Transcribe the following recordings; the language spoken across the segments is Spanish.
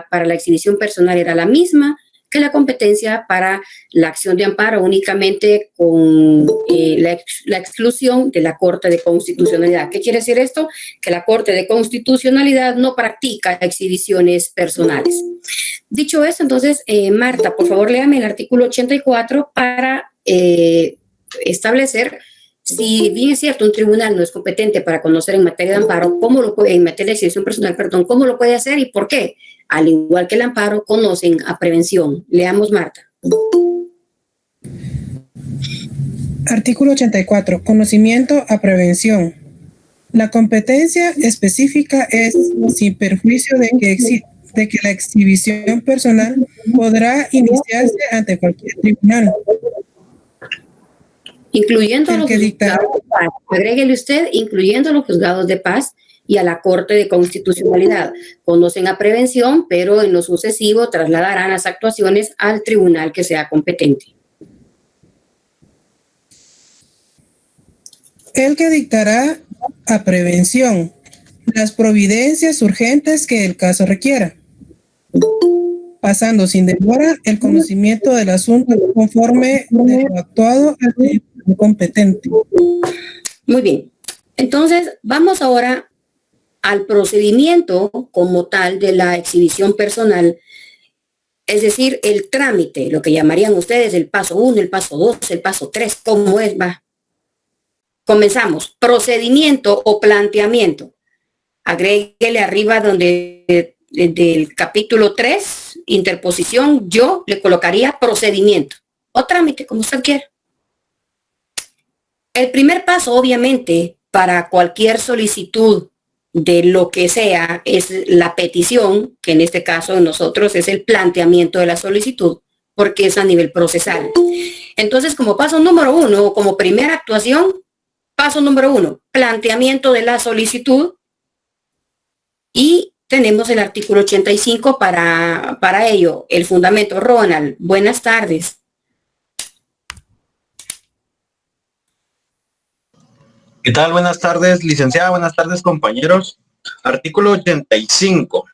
para la exhibición personal era la misma que la competencia para la acción de amparo, únicamente con la exclusión de la Corte de Constitucionalidad. ¿Qué quiere decir esto? Que la Corte de Constitucionalidad no practica exhibiciones personales. Dicho eso, entonces, Marta, por favor, léame el artículo 84 para establecer si bien es cierto un tribunal no es competente para conocer en materia de amparo, ¿cómo lo puede, en materia de exhibición personal, perdón, cómo lo puede hacer y por qué? Al igual que el amparo, conocen a prevención. Leamos, Marta. Artículo 84. Conocimiento a prevención. La competencia específica es sin perjuicio de que la exhibición personal podrá iniciarse ante cualquier tribunal. Incluyendo los juzgados de paz. Agréguele usted, incluyendo los juzgados de paz y a la Corte de Constitucionalidad. Conocen a prevención, pero en lo sucesivo trasladarán las actuaciones al tribunal que sea competente. El que dictará a prevención las providencias urgentes que el caso requiera, pasando sin demora el conocimiento del asunto conforme de lo actuado al tribunal competente. Muy bien. Entonces, vamos ahora al procedimiento como tal de la exhibición personal, es decir, el trámite, lo que llamarían ustedes el paso 1, el paso 2, el paso 3, ¿cómo es? Va. Comenzamos. Procedimiento o planteamiento. Agréguele arriba donde del capítulo 3, interposición, yo le colocaría procedimiento o trámite, como usted quiera. El primer paso, obviamente, para cualquier solicitud de lo que sea, es la petición, que en este caso de nosotros es el planteamiento de la solicitud, porque es a nivel procesal. Entonces, como paso número 1, o como primera actuación, paso número 1, planteamiento de la solicitud, y tenemos el artículo 85 para ello, el fundamento. Ronald, buenas tardes. ¿Qué tal? Buenas tardes, licenciada. Buenas tardes, compañeros. Artículo 85.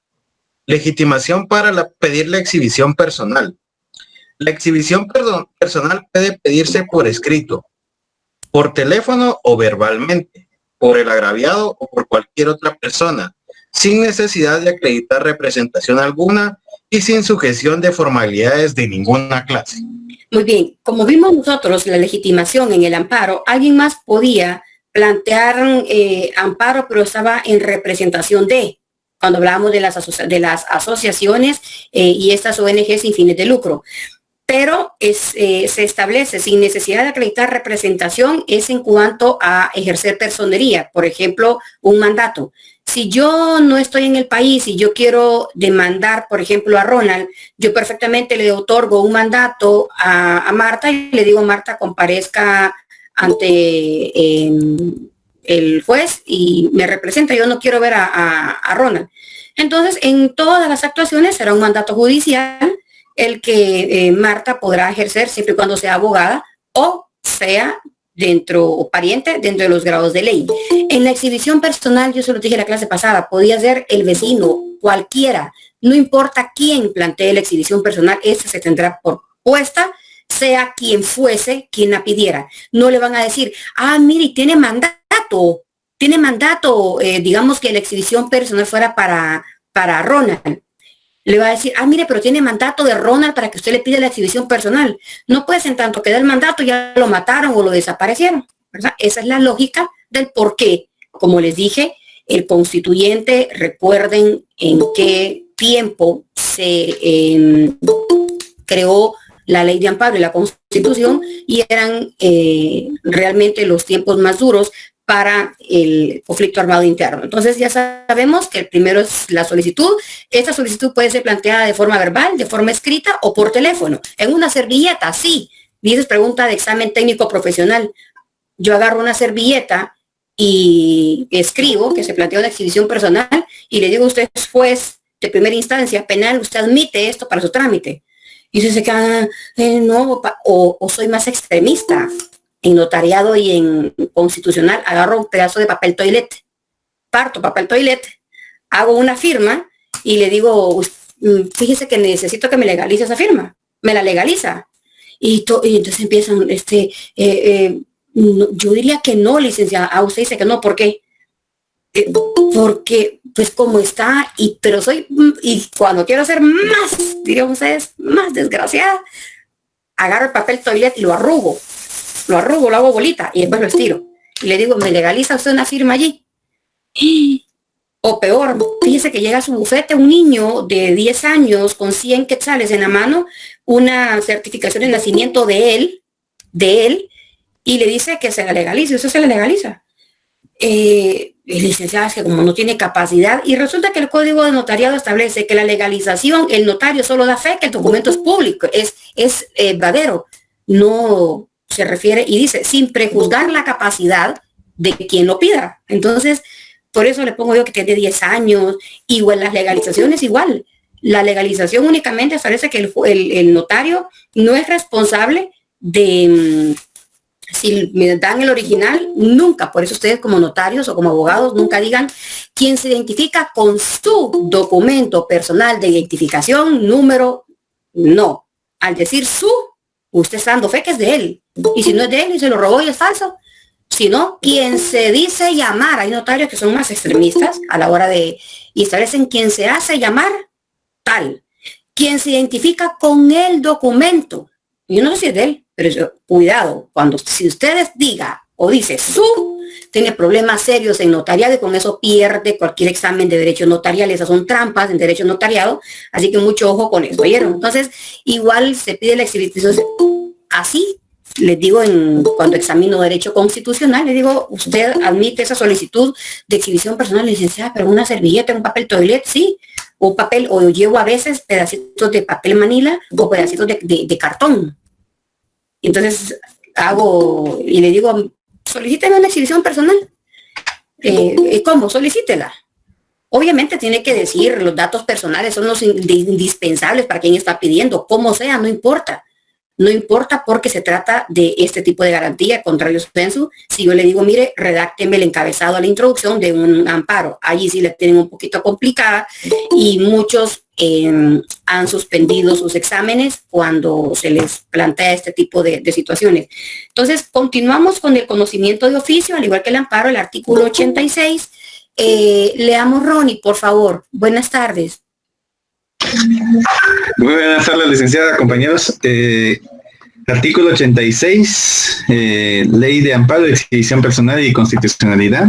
Legitimación para pedir la exhibición personal. La exhibición personal puede pedirse por escrito, por teléfono o verbalmente, por el agraviado o por cualquier otra persona, sin necesidad de acreditar representación alguna y sin sujeción de formalidades de ninguna clase. Muy bien. Como vimos nosotros la legitimación en el amparo, alguien más podía plantear amparo, pero estaba en representación de, cuando hablábamos de las asociaciones y estas ONG sin fines de lucro. Pero se establece sin necesidad de acreditar representación es en cuanto a ejercer personería, por ejemplo, un mandato. Si yo no estoy en el país y yo quiero demandar, por ejemplo, a Ronald, yo perfectamente le otorgo un mandato a Marta y le digo, Marta, comparezca ante el juez y me representa, yo no quiero ver a Ronald. Entonces, en todas las actuaciones será un mandato judicial el que Marta podrá ejercer siempre y cuando sea abogada o sea pariente dentro de los grados de ley. En la exhibición personal, yo se lo dije en la clase pasada, podía ser el vecino, cualquiera, no importa quién plantee la exhibición personal, esta se tendrá por puesta, sea quien fuese quien la pidiera. No le van a decir, mire, tiene mandato, digamos que la exhibición personal fuera para Ronald. Le va a decir, mire, pero tiene mandato de Ronald para que usted le pida la exhibición personal. No pues en tanto que da el mandato ya lo mataron o lo desaparecieron, ¿verdad? Esa es la lógica del por qué. Como les dije, el constituyente, recuerden en qué tiempo se creó la ley de amparo y la Constitución, y eran realmente los tiempos más duros para el conflicto armado interno. Entonces ya sabemos que el primero es la solicitud. Esta solicitud puede ser planteada de forma verbal, de forma escrita o por teléfono. En una servilleta, sí. Dices pregunta de examen técnico profesional. Yo agarro una servilleta y escribo que se plantea una exhibición personal y le digo a usted, juez de primera instancia penal, usted admite esto para su trámite. Y usted se queda, no, o soy más extremista. En notariado y en constitucional, agarro un pedazo de papel toilet, parto papel toilet, hago una firma y le digo, fíjese que necesito que me legalice esa firma. Me la legaliza. Y entonces empiezan, yo diría que no, licenciada. Usted dice que no, ¿por qué? Porque, pues como está, pero y cuando quiero ser más, dirían ustedes, más desgraciada, agarro el papel toilet y lo arrugo, lo hago bolita y después lo estiro. Y le digo, ¿me legaliza usted una firma allí? O peor, fíjese que llega a su bufete un niño de 10 años con 100 quetzales en la mano, una certificación de nacimiento de él, y le dice que se la legalice. Usted se la legaliza. El licenciado es que como no tiene capacidad, y resulta que el Código de Notariado establece que la legalización, el notario solo da fe que el documento es público, es verdadero. No se refiere, y dice, sin prejuzgar la capacidad de quien lo pida. Entonces, por eso le pongo yo que tiene 10 años, igual las legalizaciones igual. La legalización únicamente establece que el notario no es responsable de, si me dan el original, nunca, por eso ustedes como notarios o como abogados nunca digan quien se identifica con su documento personal de identificación, número, no. Al decir usted está dando fe que es de él. Y si no es de él y se lo robó y es falso, sino quien se dice llamar. Hay notarios que son más extremistas a la hora de, y establecen quien se hace llamar tal, quien se identifica con el documento. Yo no sé si es de él, pero cuidado, si ustedes diga o dice tiene problemas serios en notariado y con eso pierde cualquier examen de derecho notarial. Esas son trampas en derecho notariado, así que mucho ojo con eso, ¿oyeron? Entonces, igual se pide la exhibición así. Les digo, cuando examino derecho constitucional, les digo, usted admite esa solicitud de exhibición personal, licenciada, pero una servilleta, un papel toilet, sí, o papel, o llevo a veces pedacitos de papel manila o pedacitos de cartón. Entonces hago, y le digo, solicíteme una exhibición personal. ¿Cómo? Solicítela. Obviamente tiene que decir, los datos personales son los indispensables para quien está pidiendo, como sea, no importa. No importa porque se trata de este tipo de garantía, contrario sensu. Si yo le digo, mire, redácteme el encabezado a la introducción de un amparo, allí sí la tienen un poquito complicada y muchos han suspendido sus exámenes cuando se les plantea este tipo de situaciones. Entonces, continuamos con el conocimiento de oficio, al igual que el amparo, el artículo 86. Leamos, Ronnie, por favor. Buenas tardes. Muy buenas tardes, licenciada, compañeros. Artículo 86, Ley de Amparo, Exhibición Personal y Constitucionalidad,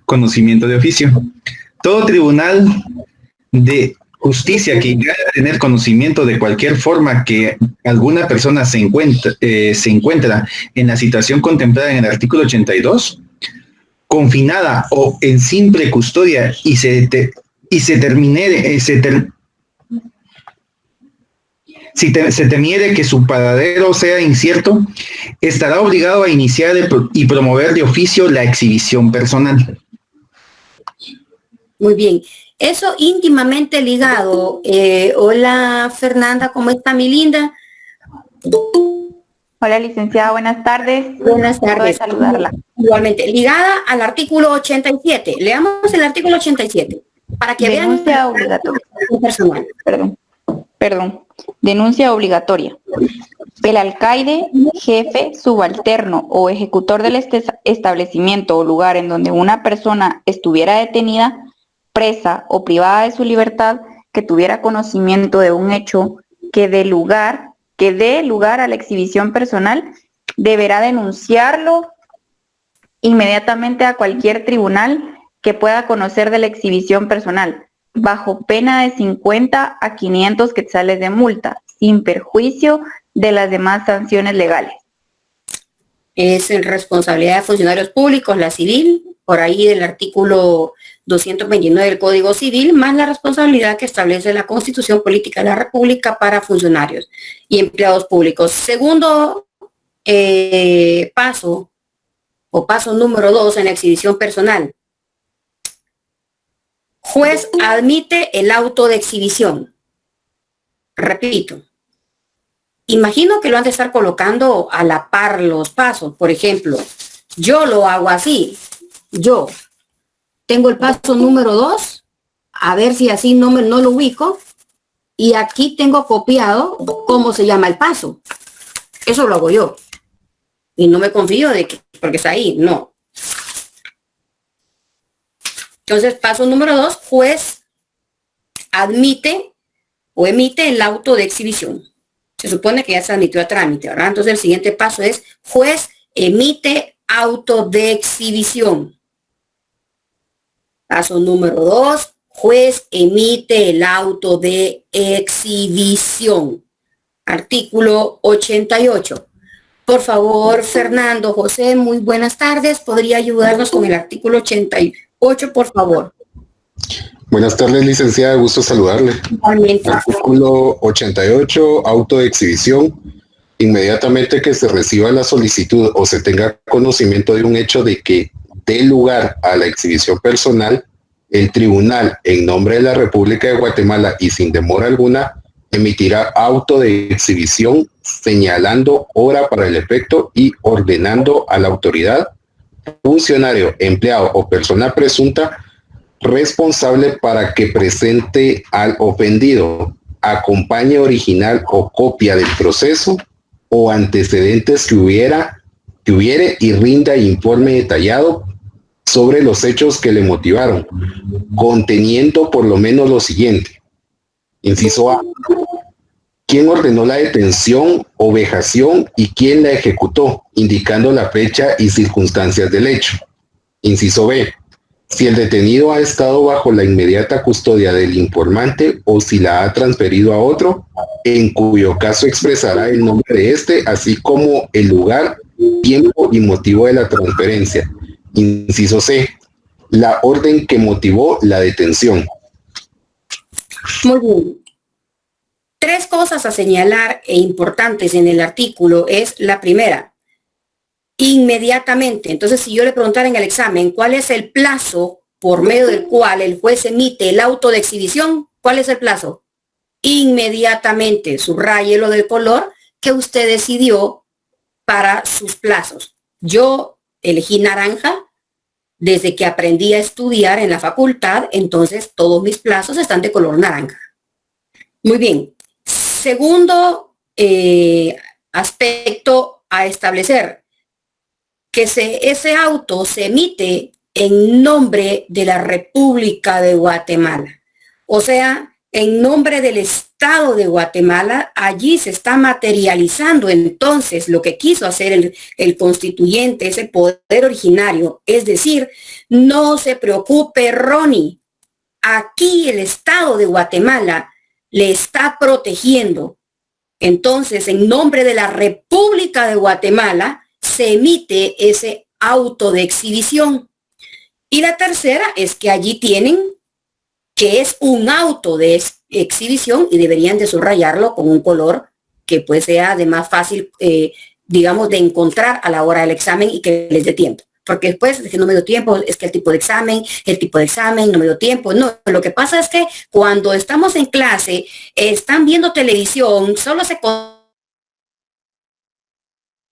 conocimiento de oficio. Todo tribunal de justicia que llegue a tener conocimiento de cualquier forma que alguna persona se encuentra en la situación contemplada en el artículo 82, confinada o en simple custodia y se temiere que su paradero sea incierto, estará obligado a iniciar y promover de oficio la exhibición personal. Muy bien. Eso íntimamente ligado. Hola, Fernanda, ¿cómo está, mi linda? Hola, licenciada, buenas tardes. Buenas tardes. Saludarla. Igualmente, ligada al artículo 87. Leamos el artículo 87 para que denuncia obligatoria. Personal. Perdón. Denuncia obligatoria. El alcaide, jefe, subalterno o ejecutor del establecimiento o lugar en donde una persona estuviera detenida, presa o privada de su libertad, que tuviera conocimiento de un hecho que dé lugar a la exhibición personal, deberá denunciarlo inmediatamente a cualquier tribunal que pueda conocer de la exhibición personal, bajo pena de 50 a 500 quetzales de multa, sin perjuicio de las demás sanciones legales. Es en responsabilidad de funcionarios públicos, la civil, por ahí del artículo 229 del Código Civil, más la responsabilidad que establece la Constitución Política de la República para funcionarios y empleados públicos. Segundo paso número 2 en la exhibición personal. Juez admite el auto de exhibición. Repito, imagino que lo han de estar colocando a la par los pasos. Por ejemplo, yo lo hago así. Yo tengo el paso número 2, a ver si así no lo ubico. y aquí tengo copiado cómo se llama el paso. Eso lo hago yo. Y no me confío de que, porque está ahí, no. Entonces, paso número 2, juez admite o emite el auto de exhibición. Se supone que ya se admitió a trámite, ¿verdad? Entonces, el siguiente paso es juez emite auto de exhibición. Paso número 2, juez emite el auto de exhibición. Artículo 88. Por favor, Fernando José, muy buenas tardes. ¿Podría ayudarnos con el artículo 88, por favor? Buenas tardes, licenciada. Gusto saludarle. Igualmente. Artículo 88, auto de exhibición. Inmediatamente que se reciba la solicitud o se tenga conocimiento de un hecho de que dé lugar a la exhibición personal, el tribunal, en nombre de la República de Guatemala y sin demora alguna, emitirá auto de exhibición señalando hora para el efecto y ordenando a la autoridad, funcionario, empleado o persona presunta responsable para que presente al ofendido, acompañe original o copia del proceso o antecedentes que hubiere y rinda informe detallado sobre los hechos que le motivaron, conteniendo por lo menos lo siguiente. Inciso A. ¿Quién ordenó la detención o vejación y quién la ejecutó, indicando la fecha y circunstancias del hecho? Inciso B. Si el detenido ha estado bajo la inmediata custodia del informante o si la ha transferido a otro, en cuyo caso expresará el nombre de este, así como el lugar, tiempo y motivo de la transferencia. Inciso C. La orden que motivó la detención. Muy bien. 3 cosas a señalar e importantes en el artículo es la primera, inmediatamente. Entonces, si yo le preguntara en el examen cuál es el plazo por medio del cual el juez emite el auto de exhibición, ¿cuál es el plazo? Inmediatamente, subrayelo del color que usted decidió para sus plazos. Yo elegí naranja desde que aprendí a estudiar en la facultad, entonces todos mis plazos están de color naranja. Muy bien. Segundo aspecto a establecer, que ese auto se emite en nombre de la República de Guatemala. O sea, en nombre del Estado de Guatemala, allí se está materializando entonces lo que quiso hacer el constituyente, ese poder originario. Es decir, no se preocupe, Ronnie, aquí el Estado de Guatemala le está protegiendo. Entonces, en nombre de la República de Guatemala, se emite ese auto de exhibición. Y la tercera es que allí tienen que es un auto de exhibición y deberían de subrayarlo con un color que pues sea de más fácil, digamos, de encontrar a la hora del examen y que les dé tiempo. Porque después es que no me dio tiempo, es que el tipo de examen, no me dio tiempo. No, lo que pasa es que cuando estamos en clase, están viendo televisión, solo se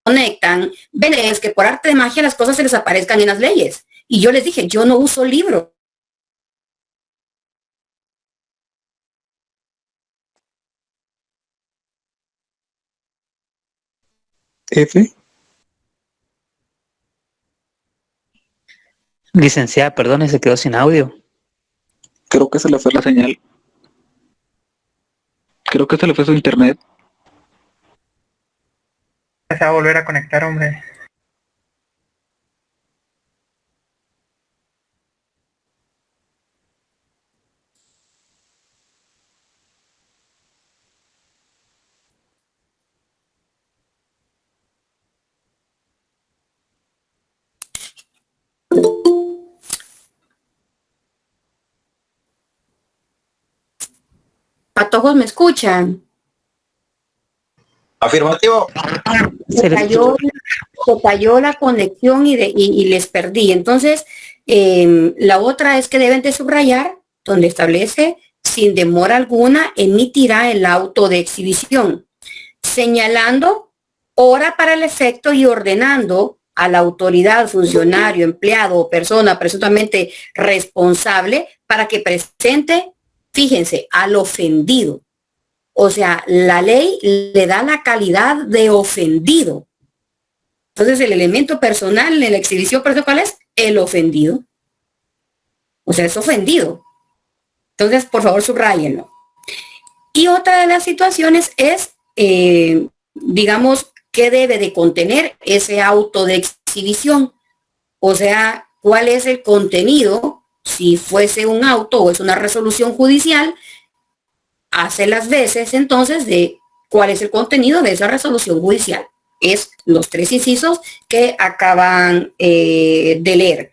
conectan, ven es que por arte de magia las cosas se les aparezcan en las leyes. Y yo les dije, yo no uso libro. F. Licenciada, perdone, se quedó sin audio. Creo que se le fue la señal. Creo que se le fue su internet. Se va a volver a conectar, hombre. Patojos, ¿me escuchan? Afirmativo. Se cayó la conexión y les perdí. Entonces, la otra es que deben de subrayar donde establece, sin demora alguna, emitirá el auto de exhibición, señalando hora para el efecto y ordenando a la autoridad, funcionario, empleado o persona presuntamente responsable para que presente, fíjense, al ofendido. O sea, la ley le da la calidad de ofendido. Entonces, el elemento personal en la exhibición personal, ¿cuál es? El ofendido. O sea, es ofendido. Entonces, por favor, subrayenlo. Y otra de las situaciones es, digamos, qué debe de contener ese auto de exhibición. O sea, cuál es el contenido, si fuese un auto o es una resolución judicial, hace las veces entonces de cuál es el contenido de esa resolución judicial. Es los 3 incisos que acaban de leer.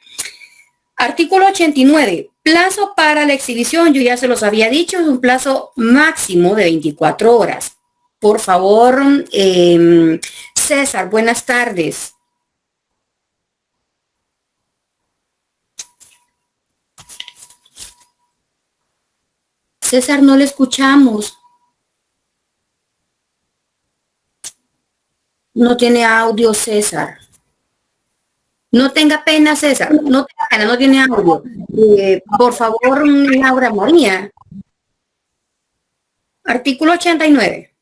Artículo 89. Plazo para la exhibición, yo ya se los había dicho, es un plazo máximo de 24 horas. Por favor, César, buenas tardes. César, no le escuchamos. No tiene audio, César. No tenga pena, César. No tenga pena, no tiene audio. Por favor, Laura María. Artículo 89.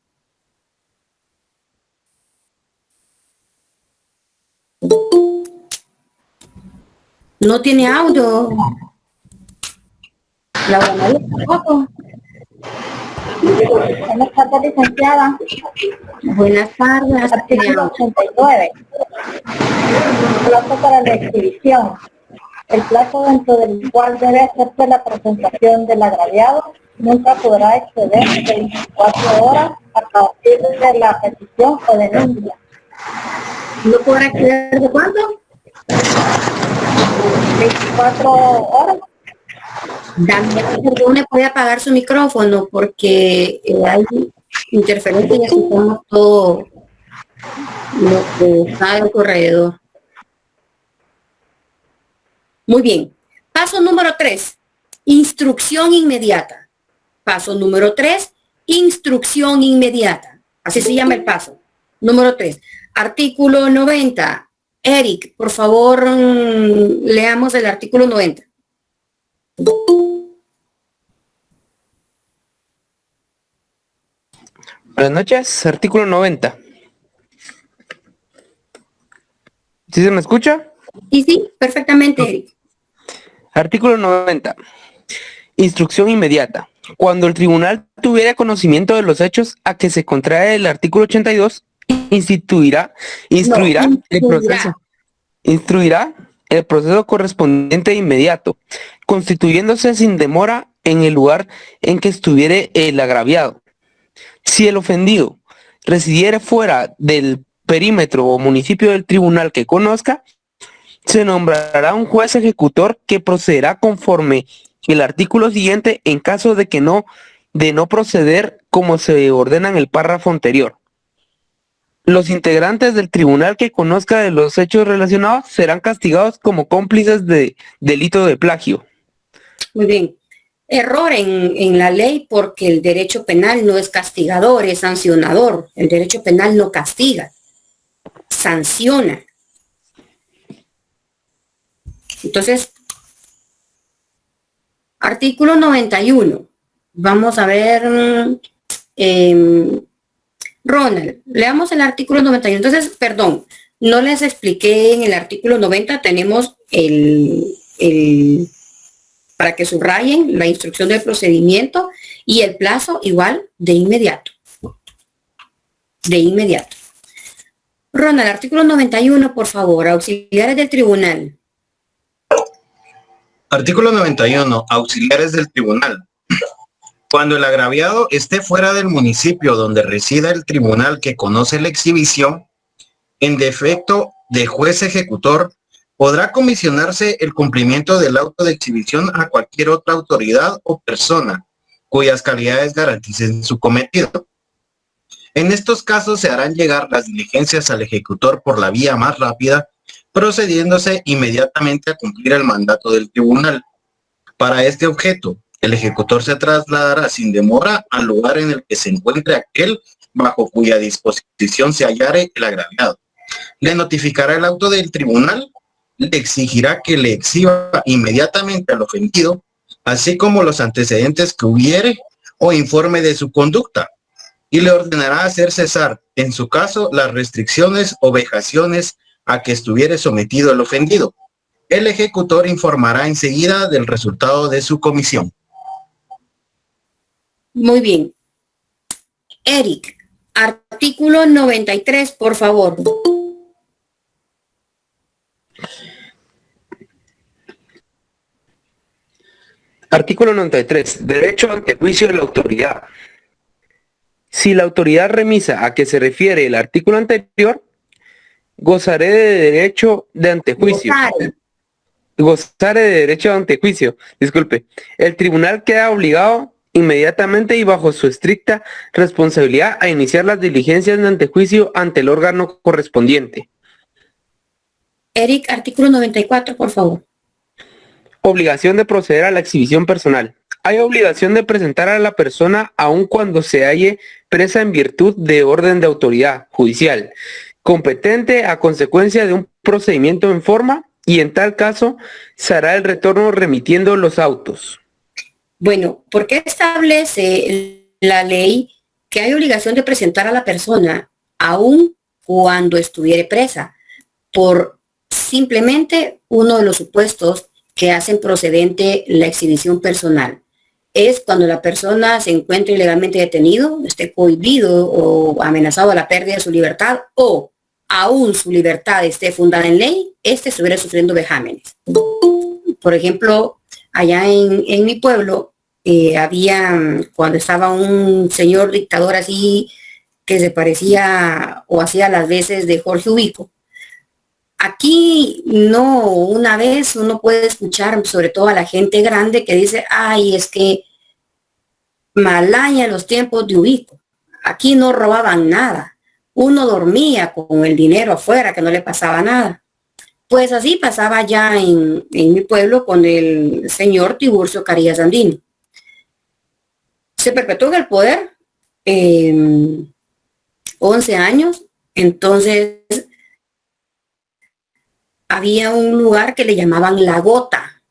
No tiene audio. Laura María, tampoco. Buenas tardes, licenciada. Buenas tardes. Artículo 89. Plazo para la exhibición. El plazo dentro del cual debe hacerse la presentación del agraviado nunca podrá exceder de 24 horas a partir de la petición o denuncia. ¿No podrá exceder de cuánto? 24 horas. Daniel, perdone, puede apagar su micrófono porque hay interferencia y escuchamos todo lo que está en alrededor. Muy bien. Paso número 3, instrucción inmediata. Paso número 3, instrucción inmediata. Así se llama el paso. Número 3. Artículo 90. Eric, por favor, leamos el artículo 90. Buenas noches, artículo 90. ¿Sí se me escucha? Sí, perfectamente, Eric. Artículo 90. Instrucción inmediata. Cuando el tribunal tuviera conocimiento de los hechos a que se contrae el artículo 82, instruirá el proceso correspondiente inmediato, constituyéndose sin demora en el lugar en que estuviere el agraviado. Si el ofendido residiere fuera del perímetro o municipio del tribunal que conozca, se nombrará un juez ejecutor que procederá conforme el artículo siguiente en caso de no proceder como se ordena en el párrafo anterior. Los integrantes del tribunal que conozca de los hechos relacionados serán castigados como cómplices de delito de plagio. Muy bien. Error en la ley porque el derecho penal no es castigador, es sancionador. El derecho penal no castiga, sanciona. Entonces, artículo 91. Vamos a ver, Ronald, leamos el artículo 91. Entonces, perdón, no les expliqué en el artículo 90, tenemos para que subrayen la instrucción del procedimiento y el plazo igual de inmediato. De inmediato. Ronald, artículo 91, por favor, auxiliares del tribunal. Artículo 91. Auxiliares del tribunal. Cuando el agraviado esté fuera del municipio donde resida el tribunal que conoce la exhibición, en defecto de juez ejecutor, podrá comisionarse el cumplimiento del auto de exhibición a cualquier otra autoridad o persona cuyas calidades garanticen su cometido. En estos casos se harán llegar las diligencias al ejecutor por la vía más rápida, procediéndose inmediatamente a cumplir el mandato del tribunal. Para este objeto, el ejecutor se trasladará sin demora al lugar en el que se encuentre aquel bajo cuya disposición se hallare el agraviado. Le notificará el auto del tribunal, le exigirá que le exhiba inmediatamente al ofendido, así como los antecedentes que hubiere o informe de su conducta. y le ordenará hacer cesar, en su caso, las restricciones o vejaciones a que estuviere sometido el ofendido. El ejecutor informará enseguida del resultado de su comisión. Muy bien. Eric, artículo 93, por favor. Artículo 93. Derecho ante juicio de la autoridad. Si la autoridad remisa a que se refiere el artículo anterior, gozaré de derecho de antejuicio. Gozaré de derecho de antejuicio. Disculpe. El tribunal queda obligado inmediatamente y bajo su estricta responsabilidad a iniciar las diligencias de antejuicio ante el órgano correspondiente. Eric, artículo 94, por favor. Obligación de proceder a la exhibición personal. Hay obligación de presentar a la persona aun cuando se halle presa en virtud de orden de autoridad judicial, competente a consecuencia de un procedimiento en forma, y en tal caso se hará el retorno remitiendo los autos. Bueno, ¿por qué establece la ley que hay obligación de presentar a la persona aun cuando estuviere presa? Por simplemente uno de los supuestos que hacen procedente la exhibición personal. Es cuando la persona se encuentra ilegalmente detenido, esté cohibido o amenazado a la pérdida de su libertad, o aún su libertad esté fundada en ley, estuviera sufriendo vejámenes. Por ejemplo, allá en mi pueblo había, cuando estaba un señor dictador así que se parecía o hacía las veces de Jorge Ubico. Aquí no, una vez uno puede escuchar sobre todo a la gente grande que dice, ay, es que malaña los tiempos de Ubico. Aquí no robaban nada. Uno dormía con el dinero afuera, que no le pasaba nada. Pues así pasaba ya en mi pueblo con el señor Tiburcio Carías Andino. Se perpetuó en el poder 11 años, entonces había un lugar que le llamaban La Gota,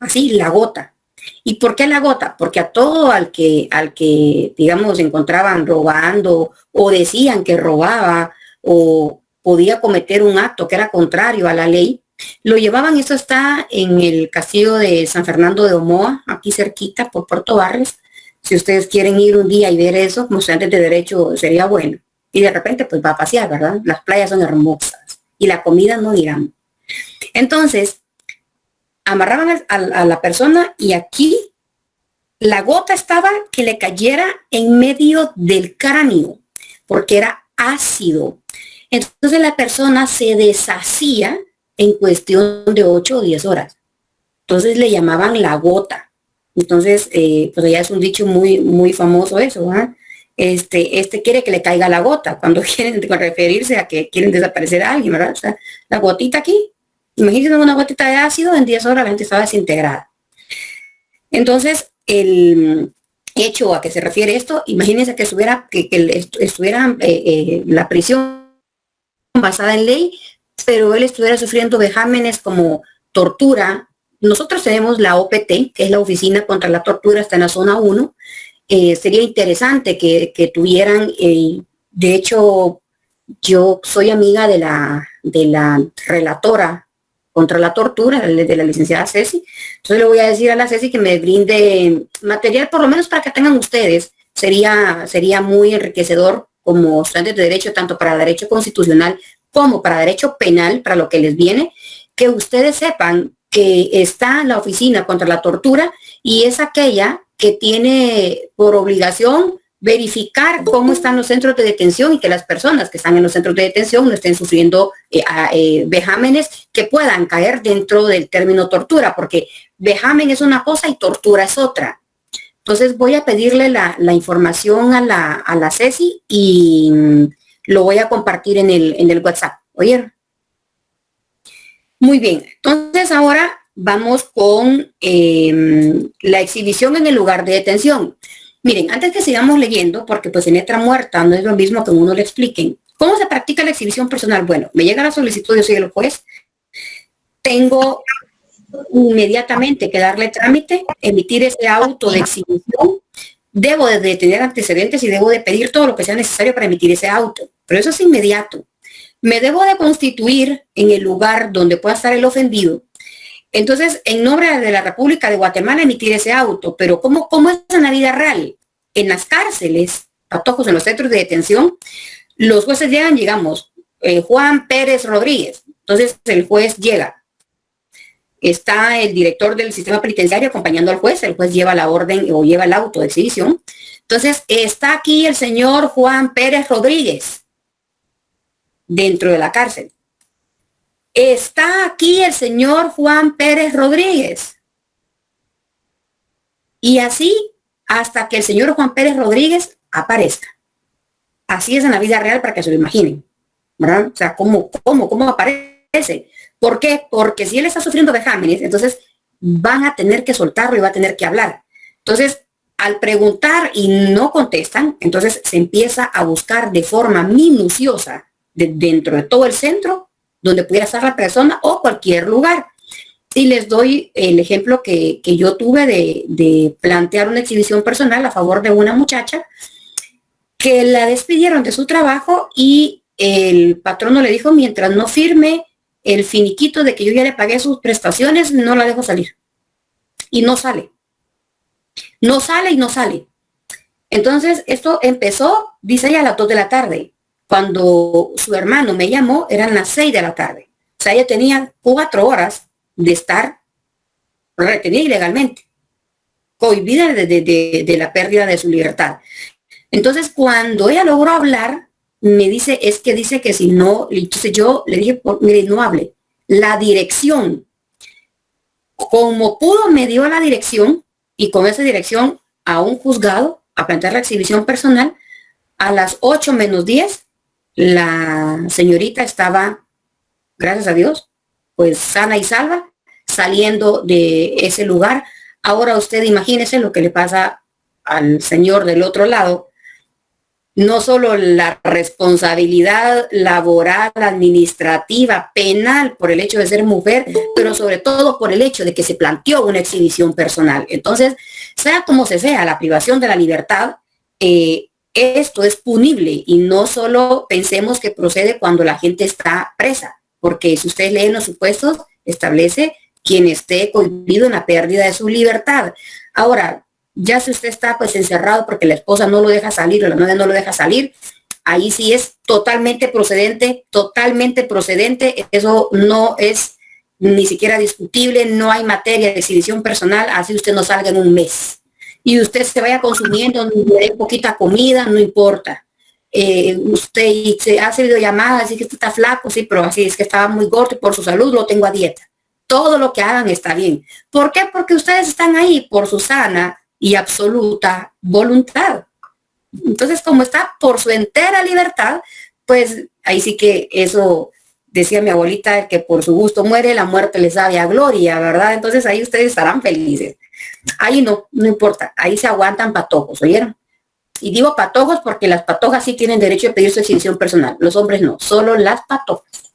así, La Gota. ¿Y por qué La Gota? Porque a todo al que digamos, encontraban robando o decían que robaba o podía cometer un acto que era contrario a la ley, lo llevaban. Esto está en el castillo de San Fernando de Omoa, aquí cerquita por Puerto Barrios. Si ustedes quieren ir un día y ver eso, como estudiantes de derecho, sería bueno. Y de repente pues va a pasear, ¿verdad? Las playas son hermosas y la comida no digamos. Entonces, amarraban a la persona y aquí la gota estaba que le cayera en medio del cráneo, porque era ácido. Entonces la persona se deshacía en cuestión de 8 o 10 horas. Entonces le llamaban la gota. Entonces, pues ya es un dicho muy, muy famoso eso, ¿verdad? Este quiere que le caiga la gota, cuando quieren referirse a que quieren desaparecer a alguien, ¿verdad? O sea, la gotita aquí. Imagínense una gotita de ácido, en 10 horas la gente estaba desintegrada. Entonces, el hecho a que se refiere esto, imagínense que estuviera la prisión basada en ley, pero él estuviera sufriendo vejámenes como tortura. Nosotros tenemos la OPT, que es la Oficina contra la Tortura, está en la zona 1. Sería interesante que tuvieran, de hecho, yo soy amiga de la relatora contra la tortura, de la licenciada Ceci. Entonces le voy a decir a la Ceci que me brinde material, por lo menos para que tengan ustedes. Sería muy enriquecedor como estudiantes de derecho, tanto para derecho constitucional como para derecho penal, para lo que les viene, que ustedes sepan que está la Oficina contra la Tortura y es aquella que tiene por obligación verificar cómo están los centros de detención y que las personas que están en los centros de detención no estén sufriendo vejámenes que puedan caer dentro del término tortura, porque vejamen es una cosa y tortura es otra. Entonces voy a pedirle la información a la Ceci y lo voy a compartir en el WhatsApp. ¿Oyeron? Muy bien, entonces ahora vamos con la exhibición en el lugar de detención. Miren, antes que sigamos leyendo, porque pues en letra muerta no es lo mismo que uno le expliquen. ¿Cómo se practica la exhibición personal? Bueno, me llega la solicitud, yo soy el juez. Tengo inmediatamente que darle trámite, emitir ese auto de exhibición debo de tener antecedentes y debo de pedir todo lo que sea necesario para emitir ese auto. Pero eso es inmediato. Me debo de constituir en el lugar donde pueda estar el ofendido. Entonces, en nombre de la República de Guatemala, emitir ese auto. Pero ¿cómo es en la vida real? En las cárceles, patojos, en los centros de detención, los jueces llegan, digamos, Juan Pérez Rodríguez. Entonces, el juez llega. Está el director del sistema penitenciario acompañando al juez. El juez lleva la orden o lleva el auto de exhibición. Entonces, está aquí el señor Juan Pérez Rodríguez dentro de la cárcel. Está aquí el señor Juan Pérez Rodríguez. Y así hasta que el señor Juan Pérez Rodríguez aparezca. Así es en la vida real para que se lo imaginen, ¿verdad? O sea, ¿cómo aparece? ¿Por qué? Porque si él está sufriendo vejámenes, entonces van a tener que soltarlo y va a tener que hablar. Entonces, al preguntar y no contestan, entonces se empieza a buscar de forma minuciosa dentro de todo el centro donde pudiera estar la persona o cualquier lugar. Y les doy el ejemplo que yo tuve de plantear una exhibición personal a favor de una muchacha que la despidieron de su trabajo y el patrono le dijo, mientras no firme el finiquito de que yo ya le pagué sus prestaciones, no la dejo salir. Y no sale. No sale y no sale. Entonces, esto empezó, dice ella, a las 2 de la tarde. Cuando su hermano me llamó, eran las 6 de la tarde. O sea, ella tenía 4 horas de estar retenida ilegalmente, cohibida de la pérdida de su libertad. Entonces, cuando ella logró hablar, me dice, dice que si no, entonces yo le dije, mire, no hable. La dirección, como pudo, me dio la dirección y con esa dirección a un juzgado a plantear la exhibición personal. A las 8 menos 10, la señorita estaba, gracias a Dios, pues sana y salva, saliendo de ese lugar. Ahora usted imagínese lo que le pasa al señor del otro lado. No solo la responsabilidad laboral, administrativa, penal por el hecho de ser mujer, pero sobre todo por el hecho de que se planteó una exhibición personal. Entonces, sea como sea, la privación de la libertad, esto es punible y no solo pensemos que procede cuando la gente está presa, porque si ustedes leen los supuestos, establece quien esté cohibido en la pérdida de su libertad. Ahora, ya si usted está pues encerrado porque la esposa no lo deja salir o la novia no lo deja salir, ahí sí es totalmente procedente, eso no es ni siquiera discutible, no hay materia de exhibición personal, así usted no salga en un mes. Y usted se vaya consumiendo poquita comida, no importa. Usted se hace videollamadas, así que usted está flaco, sí, pero así es que estaba muy gordo y por su salud lo tengo a dieta. Todo lo que hagan está bien. ¿Por qué? Porque ustedes están ahí por su sana y absoluta voluntad. Entonces, como está por su entera libertad, pues ahí sí que eso, decía mi abuelita, el que por su gusto muere, la muerte les sabe a gloria, ¿verdad? Entonces ahí ustedes estarán felices. Ahí no importa, ahí se aguantan patojos, ¿oyeron? Y digo patojos porque las patojas sí tienen derecho a pedir su exhibición personal, los hombres no, solo las patojas,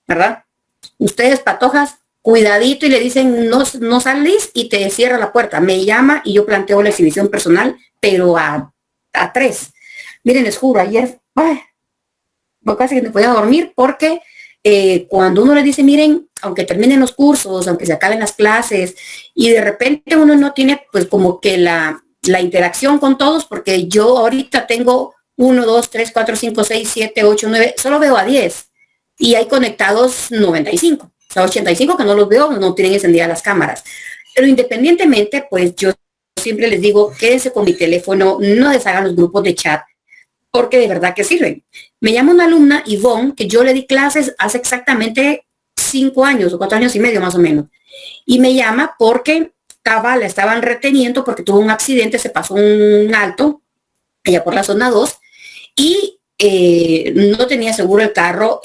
¿verdad? Ustedes patojas, cuidadito y le dicen no salís y te cierra la puerta. Me llama y yo planteo la exhibición personal, pero a 3. Miren, les juro, ayer casi que me podía dormir porque cuando uno le dice, miren, aunque terminen los cursos, aunque se acaben las clases y de repente uno no tiene pues como que la interacción con todos, porque yo ahorita tengo 1, 2, 3, 4, 5, 6, 7, 8, 9, solo veo a 10 y hay conectados 95. O sea, 85 que no los veo, no tienen encendidas las cámaras. Pero independientemente, pues yo siempre les digo, quédense con mi teléfono, no deshagan los grupos de chat, porque de verdad que sirven. Me llama una alumna, Ivonne, que yo le di clases hace exactamente 5 años o 4 años y medio más o menos. Y me llama porque la estaban reteniendo porque tuvo un accidente, se pasó un alto allá por la zona 2 y no tenía seguro el carro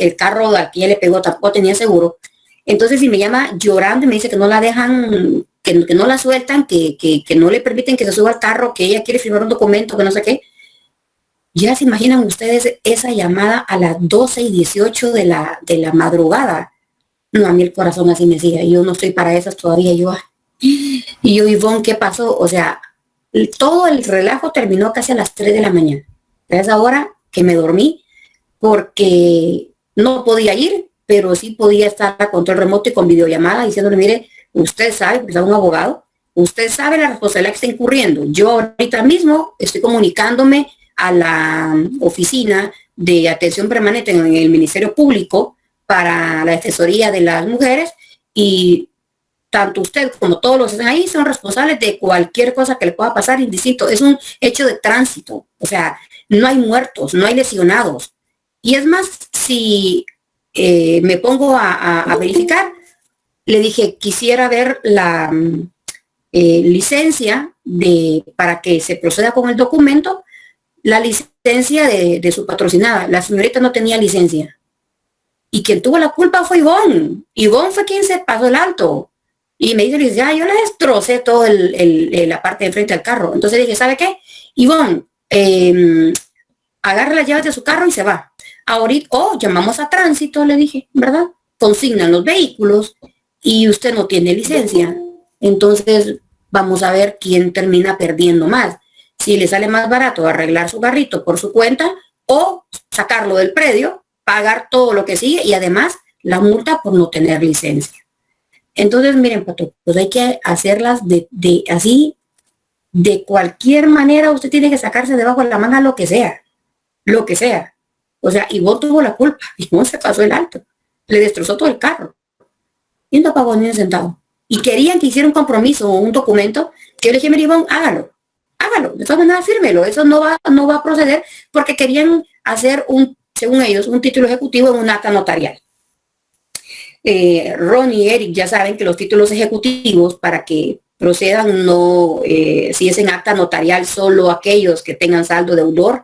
al que ella le pegó tampoco tenía seguro. Entonces, si me llama llorando y me dice que no la dejan, que no la sueltan, que no le permiten que se suba al carro, que ella quiere firmar un documento, que no sé qué. Ya se imaginan ustedes esa llamada a las 12:18 de la madrugada. No, a mí el corazón así me sigue. Yo no estoy para esas todavía. Y yo, Ivonne, ¿qué pasó? O sea, todo el relajo terminó casi a las 3 de la mañana. A esa hora que me dormí porque no podía ir, pero sí podía estar a control remoto y con videollamada diciéndole, mire, usted sabe, porque es un abogado, usted sabe la responsabilidad que está incurriendo. Yo ahorita mismo estoy comunicándome a la oficina de atención permanente en el Ministerio Público para la Defensoría de las Mujeres y tanto usted como todos los que están ahí son responsables de cualquier cosa que le pueda pasar indistinto. Es un hecho de tránsito, o sea, no hay muertos, no hay lesionados. Y es más, si me pongo a verificar, le dije, quisiera ver la licencia para que se proceda con el documento, la licencia de su patrocinada. La señorita no tenía licencia. Y quien tuvo la culpa fue Ivonne. Ivonne fue quien se pasó el alto. Y me dice, ya, yo le destrocé todo la parte de frente del carro. Entonces dije, ¿sabe qué? Ivonne, agarra las llaves de su carro y se va. Ahorita, llamamos a tránsito, le dije, ¿verdad? Consignan los vehículos y usted no tiene licencia. Entonces, vamos a ver quién termina perdiendo más. Si le sale más barato arreglar su carrito por su cuenta o sacarlo del predio, pagar todo lo que sigue y además la multa por no tener licencia. Entonces, miren, Pato, pues hay que hacerlas así, de cualquier manera. Usted tiene que sacarse debajo de la manga lo que sea. O sea, Ivonne tuvo la culpa, Ivonne se pasó el alto, le destrozó todo el carro y no pagó ni un centavo. Y querían que hiciera un compromiso o un documento que yo le dije, mira, Ivonne, hágalo, de todas maneras fírmelo, eso no va a proceder porque querían hacer según ellos, un título ejecutivo en un acta notarial. Ron y Eric ya saben que los títulos ejecutivos para que procedan si es en acta notarial solo aquellos que tengan saldo deudor,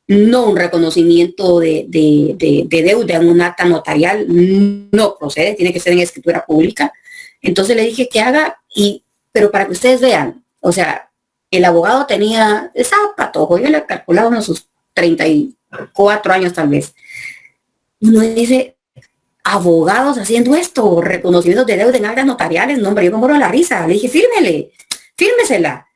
no un reconocimiento de deuda en un acta notarial, no procede, tiene que ser en escritura pública. Entonces le dije que haga, pero para que ustedes vean, o sea, el abogado estaba patojo, yo le he calculado unos sus 34 años tal vez. Uno dice, abogados haciendo esto, reconocimientos de deuda en actas notariales, no, hombre, yo me muero de la risa. Le dije, fírmesela.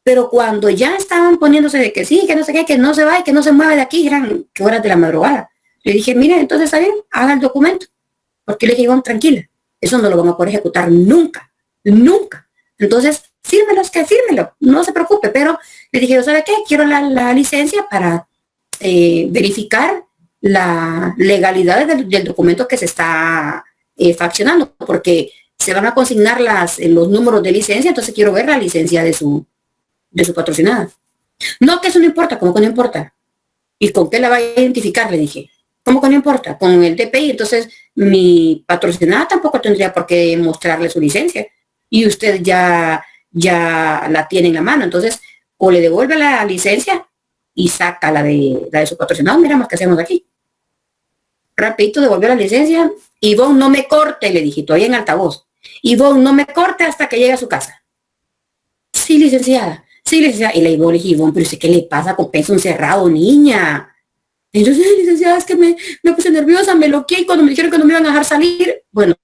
Pero cuando ya estaban poniéndose de que sí, que no sé qué, que no se va y que no se mueva de aquí, eran horas de la madrugada. Le dije, mire, entonces está bien, haga el documento. Porque le dije, Ivonne, tranquila, eso no lo van a poder ejecutar nunca. Entonces, fírmelo, no se preocupe. Pero le dije, ¿sabe qué? Quiero la licencia para verificar la legalidad del documento que se está faccionando, porque se van a consignar los números de licencia, entonces quiero ver la licencia de su patrocinada. No, que eso no importa, ¿cómo que no importa? ¿Y con qué la va a identificar? Le dije. ¿Cómo que no importa? Con el DPI, entonces mi patrocinada tampoco tendría por qué mostrarle su licencia. Y usted ya la tiene en la mano, entonces o le devuelve la licencia y saca la de su patrocinado. Miramos qué hacemos aquí. Rapidito devolvió la licencia. Ivonne, no me corte, le dije, todavía en altavoz. Ivonne, no me corte hasta que llegue a su casa. Sí, licenciada. Y le digo, Ivonne, pero ¿qué le pasa con peso encerrado, niña? Entonces, licenciada, es que me puse nerviosa, me loqué y cuando me dijeron que no me iban a dejar salir, bueno,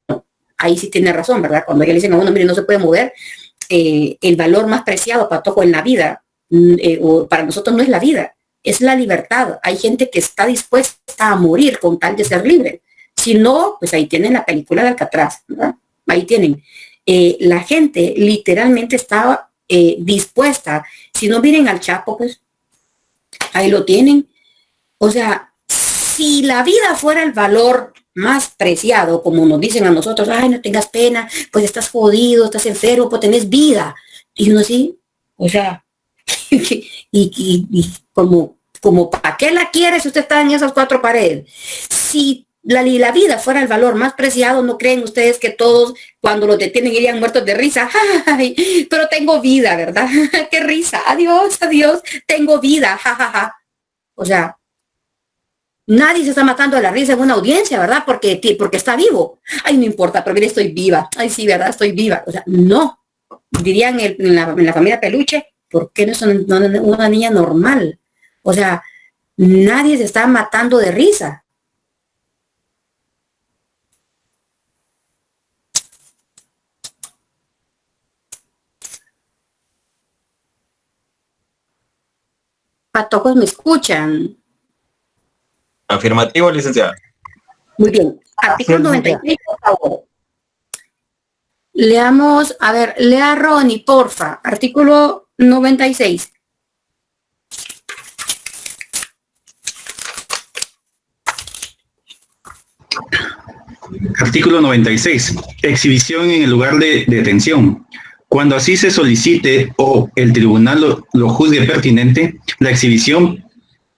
ahí sí tiene razón, ¿verdad? Cuando ella le dicen a uno, mire, no se puede mover, el valor más preciado para Toco en la vida, o para nosotros no es la vida, es la libertad. Hay gente que está dispuesta a morir con tal de ser libre. Si no, pues ahí tienen la película de Alcatraz, ¿verdad? Ahí tienen. La gente literalmente estaba dispuesta. Si no, miren al Chapo, pues ahí lo tienen. O sea, si la vida fuera el valor más preciado, como nos dicen a nosotros, ay, no tengas pena, pues estás jodido, estás enfermo, pues tenés vida. Y uno así, o sea, y como ¿para qué la quiere si usted está en esas cuatro paredes? Si la vida fuera el valor más preciado, ¿no creen ustedes que todos cuando los detienen irían muertos de risa? Ay, pero tengo vida, ¿verdad? Qué risa, adiós, tengo vida, jajaja. O sea, nadie se está matando a la risa en una audiencia, ¿verdad? Porque está vivo. Ay, no importa, pero mire, estoy viva. Ay, sí, ¿verdad? Estoy viva. O sea, no. Dirían en la familia Peluche, ¿por qué no es una niña normal? O sea, nadie se está matando de risa. Patojos, ¿me escuchan? Afirmativo, licenciada. Muy bien. Artículo 96, por favor. Leamos, a ver, lea Ronnie, porfa. Artículo 96. Artículo 96. Exhibición en el lugar de detención. Cuando así se solicite o el tribunal lo juzgue pertinente, la exhibición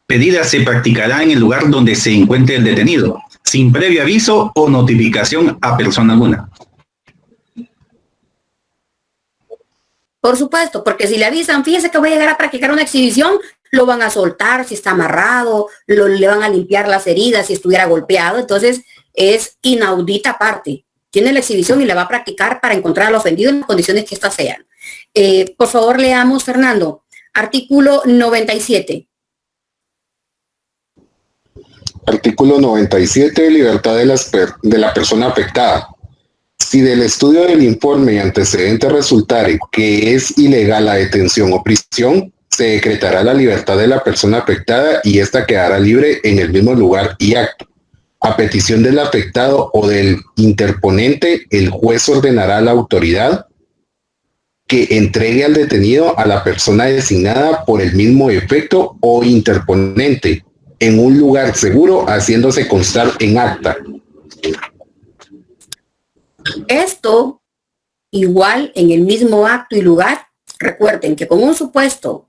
pedida se practicará en el lugar donde se encuentre el detenido, sin previo aviso o notificación a persona alguna. Por supuesto, porque si le avisan, fíjese que voy a llegar a practicar una exhibición, lo van a soltar si está amarrado, le van a limpiar las heridas si estuviera golpeado, entonces es inaudita parte. Tiene la exhibición y la va a practicar para encontrar al ofendido en las condiciones que éstas sean. Por favor, leamos, Fernando. Artículo 97. Artículo 97. Libertad de la persona afectada. Si del estudio del informe y antecedente resultare que es ilegal la detención o prisión, se decretará la libertad de la persona afectada y ésta quedará libre en el mismo lugar y acto. A petición del afectado o del interponente, el juez ordenará a la autoridad que entregue al detenido a la persona designada por el mismo efecto o interponente en un lugar seguro, haciéndose constar en acta. Esto, igual en el mismo acto y lugar, recuerden que con un supuesto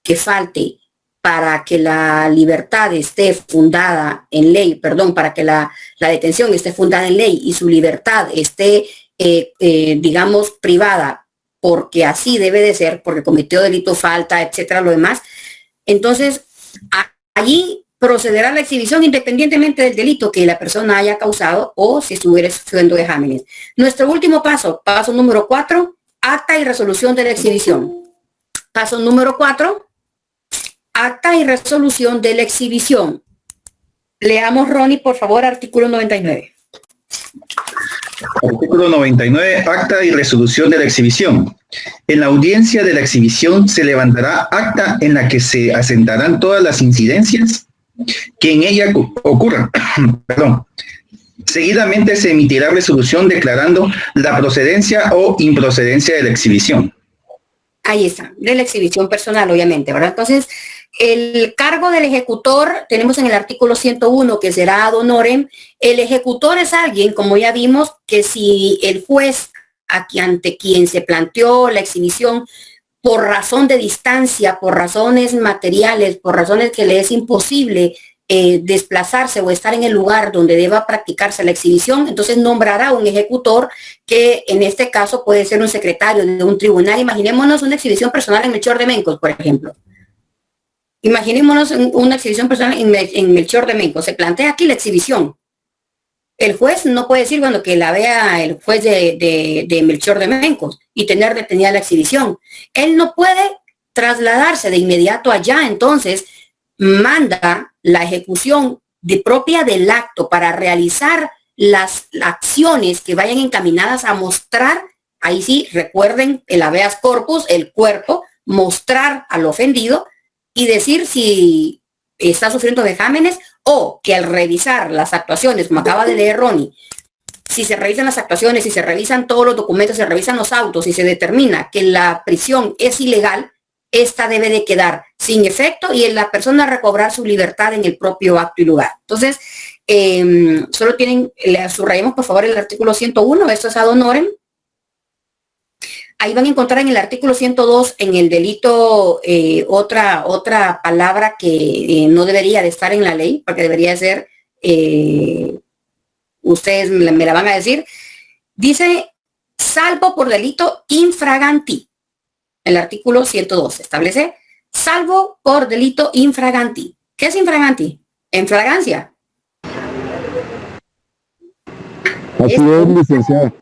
que falte para que la libertad esté fundada en ley, perdón, para que la detención esté fundada en ley y su libertad esté, digamos, privada, porque así debe de ser, porque cometió delito, falta, etcétera, lo demás, entonces allí procederá la exhibición independientemente del delito que la persona haya causado o si estuviera sufriendo vejámenes. Nuestro último paso, paso número 4, acta y resolución de la exhibición. Paso número 4, acta y resolución de la exhibición. Leamos, Ronnie, por favor, artículo 99. Artículo 99. Acta y resolución de la exhibición. En la audiencia de la exhibición se levantará acta en la que se asentarán todas las incidencias que en ella ocurran. Perdón. Seguidamente se emitirá resolución declarando la procedencia o improcedencia de la exhibición. Ahí está, de la exhibición personal, obviamente, ¿verdad? Entonces, el cargo del ejecutor, tenemos en el artículo 101, que será ad honorem. El ejecutor es alguien, como ya vimos, que si el juez ante quien se planteó la exhibición, por razón de distancia, por razones materiales, por razones que le es imposible desplazarse o estar en el lugar donde deba practicarse la exhibición, entonces nombrará un ejecutor que en este caso puede ser un secretario de un tribunal. Imaginémonos una exhibición personal en Melchor de Mencos, por ejemplo. Imaginémonos una exhibición personal en Melchor de Mencos. Se plantea aquí la exhibición. El juez no puede decir, bueno, que la vea el juez de Melchor de Mencos y tener detenida la exhibición. Él no puede trasladarse de inmediato allá, entonces manda la ejecución propia del acto para realizar las acciones que vayan encaminadas a mostrar, ahí sí, recuerden el habeas corpus, el cuerpo, mostrar al ofendido y decir si está sufriendo vejámenes o que al revisar las actuaciones, como acaba de leer Ronnie, si se revisan las actuaciones, si se revisan todos los documentos, se revisan los autos y se determina que la prisión es ilegal, esta debe de quedar sin efecto y la persona recobrar su libertad en el propio acto y lugar. Entonces, solo subrayemos por favor el artículo 101, esto es ad honorem. Ahí van a encontrar en el artículo 102, en el delito, otra palabra que no debería de estar en la ley, porque debería de ser, ustedes me la van a decir, dice, salvo por delito infraganti. El artículo 102 establece, salvo por delito infraganti. ¿Qué es infraganti? En flagrancia. Así es, licenciado.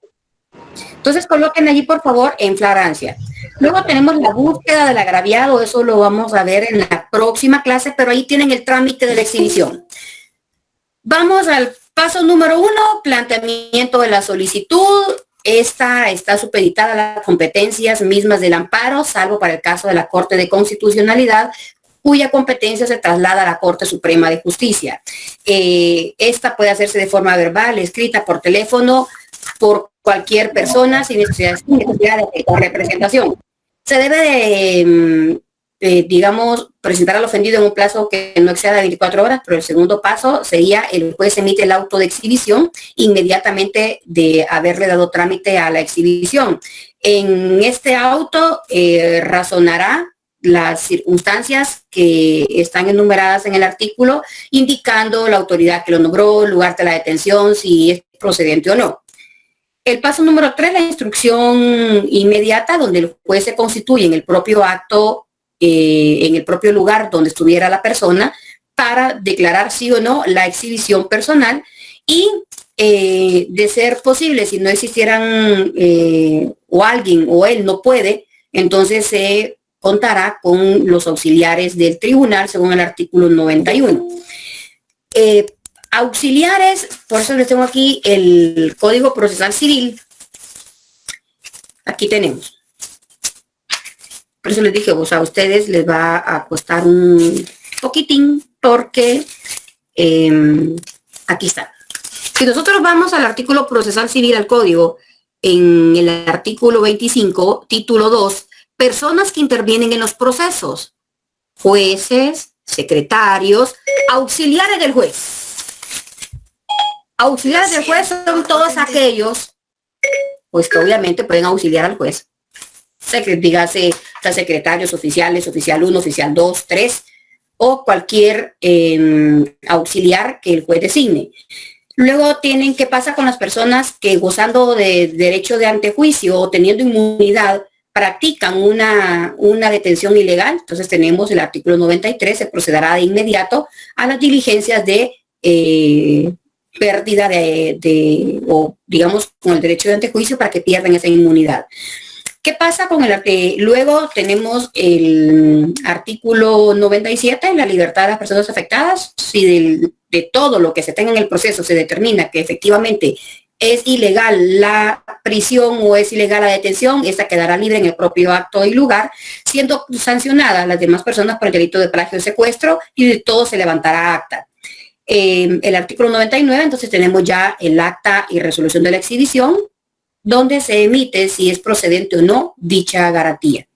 Entonces coloquen allí, por favor, en flagrancia. Luego tenemos la búsqueda del agraviado, eso lo vamos a ver en la próxima clase, pero ahí tienen el trámite de la exhibición. Vamos al paso número 1, planteamiento de la solicitud. Esta está supeditada a las competencias mismas del amparo, salvo para el caso de la Corte de Constitucionalidad, cuya competencia se traslada a la Corte Suprema de Justicia. Esta puede hacerse de forma verbal, escrita, por teléfono, por cualquier persona sin necesidad de representación. Se debe digamos, presentar al ofendido en un plazo que no exceda 24 horas, pero el segundo paso sería el juez emite el auto de exhibición inmediatamente de haberle dado trámite a la exhibición. En este auto razonará las circunstancias que están enumeradas en el artículo, indicando la autoridad que lo nombró, el lugar de la detención, si es procedente o no. El paso número 3, la instrucción inmediata, donde el juez se constituye en el propio acto, en el propio lugar donde estuviera la persona, para declarar sí o no la exhibición personal y, de ser posible, si no existieran o alguien o él no puede, entonces se contará con los auxiliares del tribunal según el artículo 91. Auxiliares, por eso les tengo aquí el Código Procesal Civil. Aquí tenemos. Por eso les dije, o sea, a ustedes les va a costar un poquitín porque aquí está. Si nosotros vamos al artículo procesal civil, al código, en el artículo 25, título 2, personas que intervienen en los procesos, jueces, secretarios, auxiliares del juez. Auxiliares del juez son todos aquellos, pues que obviamente pueden auxiliar al juez. Dígase, secretarios, oficiales, oficial 1, oficial 2, 3, o cualquier auxiliar que el juez designe. Luego ¿qué pasa con las personas que gozando de derecho de antejuicio o teniendo inmunidad practican una detención ilegal? Entonces tenemos el artículo 93, se procederá de inmediato a las diligencias de pérdida o digamos con el derecho de antejuicio para que pierdan esa inmunidad. ¿Qué pasa con luego tenemos el artículo 97, la libertad de las personas afectadas? Si de todo lo que se tenga en el proceso se determina que efectivamente es ilegal la prisión o es ilegal la detención, esta quedará libre en el propio acto y lugar, siendo sancionadas las demás personas por el delito de plagio o secuestro, y de todo se levantará acta. El artículo 99, entonces tenemos ya el acta y resolución de la exhibición, donde se emite si es procedente o no dicha garantía.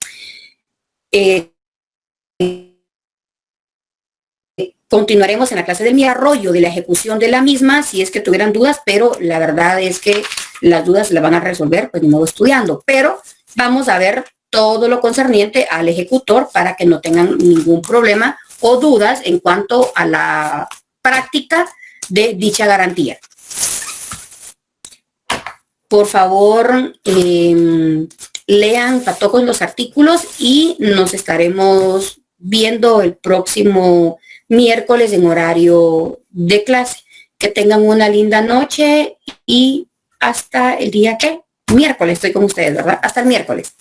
Continuaremos en la clase del desarrollo de la ejecución de la misma, si es que tuvieran dudas, pero la verdad es que las dudas se las van a resolver, pues, de nuevo estudiando. Pero vamos a ver todo lo concerniente al ejecutor para que no tengan ningún problema o dudas en cuanto a la práctica de dicha garantía. Por favor, lean todos los artículos y nos estaremos viendo el próximo miércoles en horario de clase. Que tengan una linda noche y hasta el día que miércoles estoy con ustedes, ¿verdad? Hasta el miércoles.